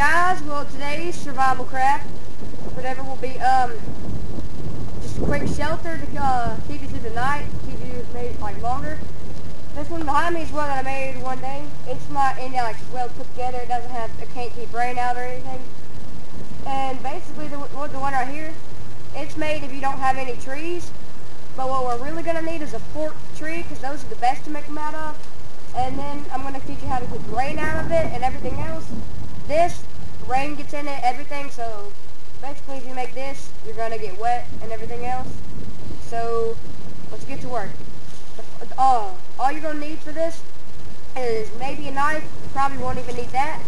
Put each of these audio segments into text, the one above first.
guys, well today's survival craft, whatever, will be just a quick shelter to keep you through the night, keep you maybe like longer. This one behind me is one that I made one day. It's not like well put together. It doesn't have, it can't keep rain out or anything. And basically the one right here, it's made if you don't have any trees. But what we're really gonna need is a forked tree, because those are the best to make them out of. And then I'm gonna teach you how to keep rain out of it and everything else. This, rain gets in it, everything, so basically if you make this, you're going to get wet and everything else. So, let's get to work. All you're going to need for this is maybe a knife. You probably won't even need that,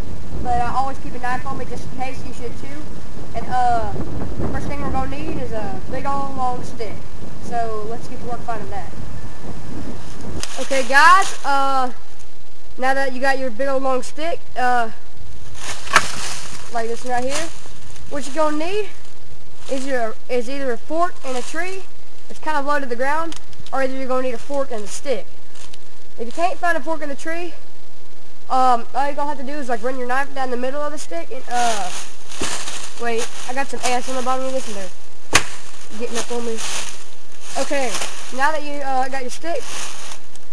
but I always keep a knife on me just in case. You should too. And the first thing we're going to need is a big old long stick. So, let's get to work finding that. Okay guys, now that you got your big old long stick, like this right here, what you're gonna need is either a fork and a tree that's kind of low to the ground, or either you're gonna need a fork and a stick. If you can't find a fork and a tree, all you're gonna have to do is like run your knife down the middle of the stick and wait, I got some ants on the bottom of this and they're getting up on me. Okay, now that you got your stick,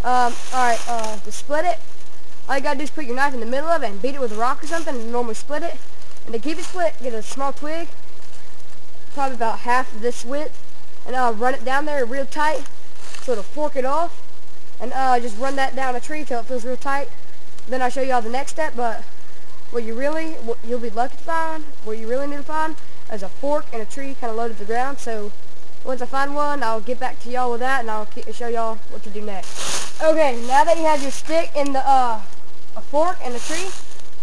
alright, to split it, all you gotta do is put your knife in the middle of it and beat it with a rock or something and normally split it. And to keep it split, get a small twig, probably about half of this width, and run it down there real tight so it'll fork it off. And just run that down a tree till it feels real tight. Then I'll show you all the next step, but what you'll be lucky to find, what you really need to find, is a fork and a tree kind of low to the ground. So once I find one, I'll get back to y'all with that and I'll show y'all what to do next. Okay, now that you have your stick and a fork and a tree,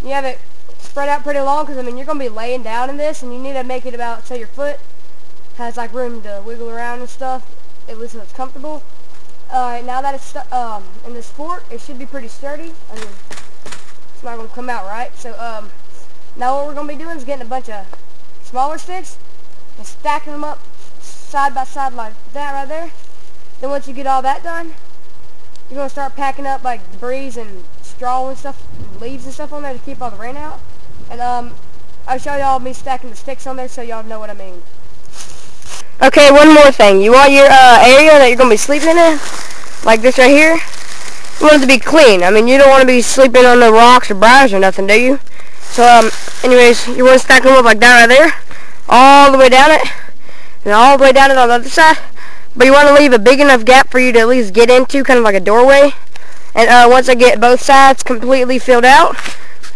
you have it spread out pretty long, because I mean you're going to be laying down in this and you need to make it about, say your foot has like room to wiggle around and stuff, at least so it's comfortable. Alright, now that it's in this fork, it should be pretty sturdy. I mean, it's not going to come out right. So now what we're going to be doing is getting a bunch of smaller sticks and stacking them up side by side like that right there. Then once you get all that done, you're going to start packing up like debris and straw and stuff, and leaves and stuff on there to keep all the rain out. And I'll show y'all me stacking the sticks on there so y'all know what I mean. Okay, one more thing. You want your area that you're going to be sleeping in, like this right here, you want it to be clean. I mean, you don't want to be sleeping on the rocks or briars or nothing, do you? So, anyways, you want to stack them up like that right there, all the way down it, and all the way down it on the other side. But you want to leave a big enough gap for you to at least get into, kind of like a doorway. And once I get both sides completely filled out,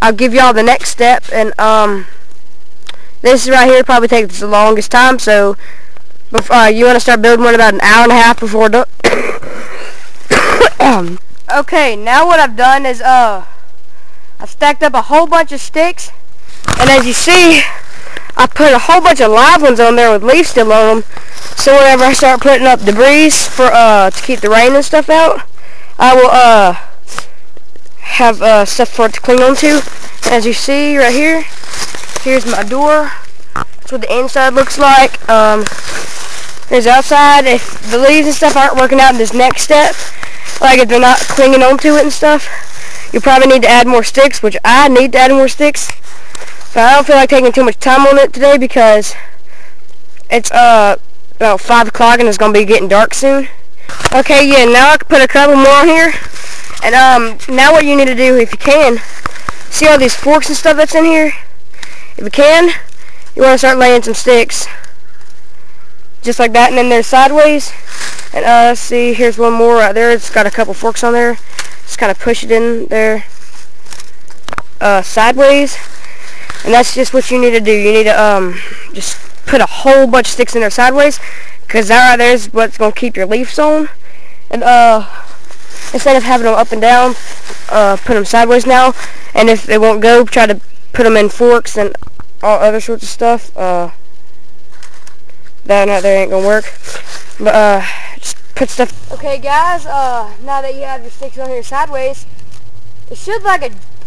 I'll give y'all the next step. And this right here probably takes the longest time, so you want to start building one about an hour and a half before done. Okay, now what I've done is I've stacked up a whole bunch of sticks, and as you see, I put a whole bunch of live ones on there with leaves still on them. So whenever I start putting up debris for to keep the rain and stuff out, I will have stuff for it to cling on to. And as you see right here, here's my door. That's what the inside looks like. Here's the outside. If the leaves and stuff aren't working out in this next step, like if they're not clinging onto it and stuff, you probably need to add more sticks, which I need to add more sticks. But I don't feel like taking too much time on it today because it's about 5 o'clock and it's going to be getting dark soon. Okay, yeah, now I can put a couple more on here. And now what you need to do, if you can, see all these forks and stuff that's in here? If you can, you want to start laying some sticks. Just like that, and then they're sideways. And let's see, here's one more right there. It's got a couple forks on there. Just kind of push it in there sideways. And that's just what you need to do. You need to just put a whole bunch of sticks in there sideways, because that right there is what's going to keep your leaves on. And instead of having them up and down, put them sideways now. And if they won't go, try to put them in forks and all other sorts of stuff. That right there ain't going to work. But just put stuff. Okay guys, now that you have your sticks on here sideways, it should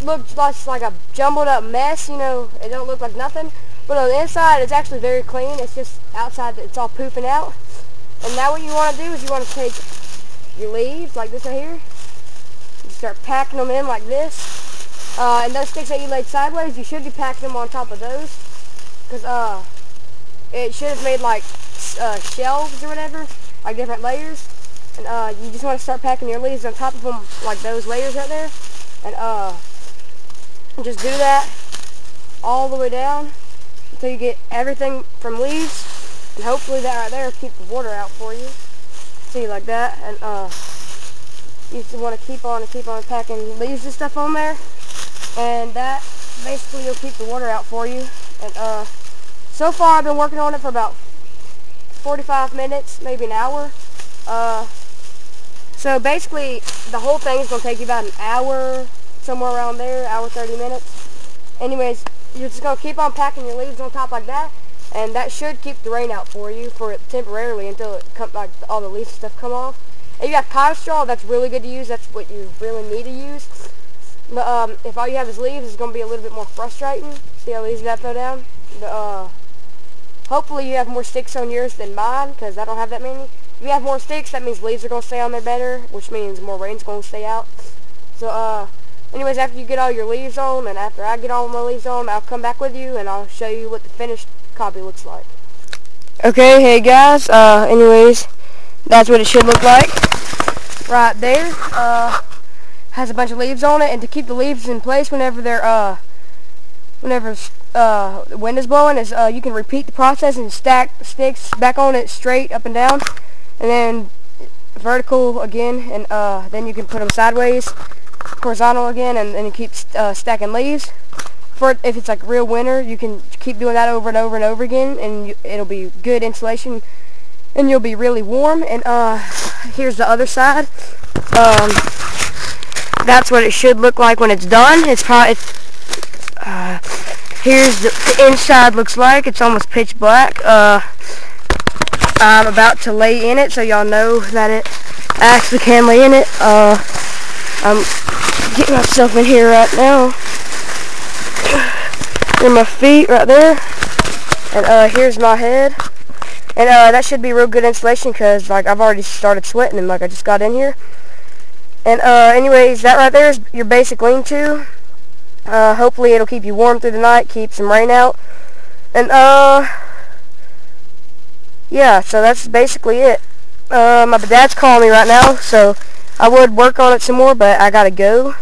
look just like a jumbled up mess, you know. It don't look like nothing. But on the inside, it's actually very clean. It's just outside that it's all poofing out. And now what you want to do is you want to take your leaves, like this right here, and start packing them in like this. And those sticks that you laid sideways, you should be packing them on top of those, because it should have made like shelves or whatever, like different layers. And you just want to start packing your leaves on top of them, like those layers right there. And just do that all the way down until you get everything from leaves. And hopefully that right there will keep the water out for you. See, like that. And you just want to keep on packing leaves and stuff on there. And that basically will keep the water out for you. And so far I've been working on it for about 45 minutes, maybe an hour. So basically the whole thing is going to take you about an hour, somewhere around there, hour 30 minutes. Anyways, you're just going to keep on packing your leaves on top like that, and that should keep the rain out for you temporarily until it like all the leaves and stuff come off. If you have cotton straw, that's really good to use. That's what you really need to use. But if all you have is leaves, it's going to be a little bit more frustrating. See how easy that fell down? But, hopefully you have more sticks on yours than mine, because I don't have that many. If you have more sticks, that means leaves are going to stay on there better, which means more rain's going to stay out. So, anyways, after you get all your leaves on, and after I get all my leaves on, I'll come back with you, and I'll show you what the finished copy looks like. Okay, hey guys, anyways, that's what it should look like. Right there, has a bunch of leaves on it, and to keep the leaves in place whenever they're, the wind is blowing, is you can repeat the process and stack sticks back on it straight up and down, and then vertical again, and then you can put them sideways, horizontal again, and then you keep stacking leaves. If it's like real winter, you can keep doing that over and over and over again, and it'll be good insulation, and you'll be really warm. And here's the other side. That's what it should look like when it's done. Here's the inside looks like. It's almost pitch black. I'm about to lay in it, so y'all know that it actually can lay in it. I'm getting myself in here right now. Here are my feet right there, and here's my head. And that should be real good insulation, because like I've already started sweating, and like I just got in here. And anyways, that right there is your basic lean-to. Hopefully it'll keep you warm through the night, keep some rain out. And yeah, so that's basically it. My dad's calling me right now, so I would work on it some more, but I gotta go.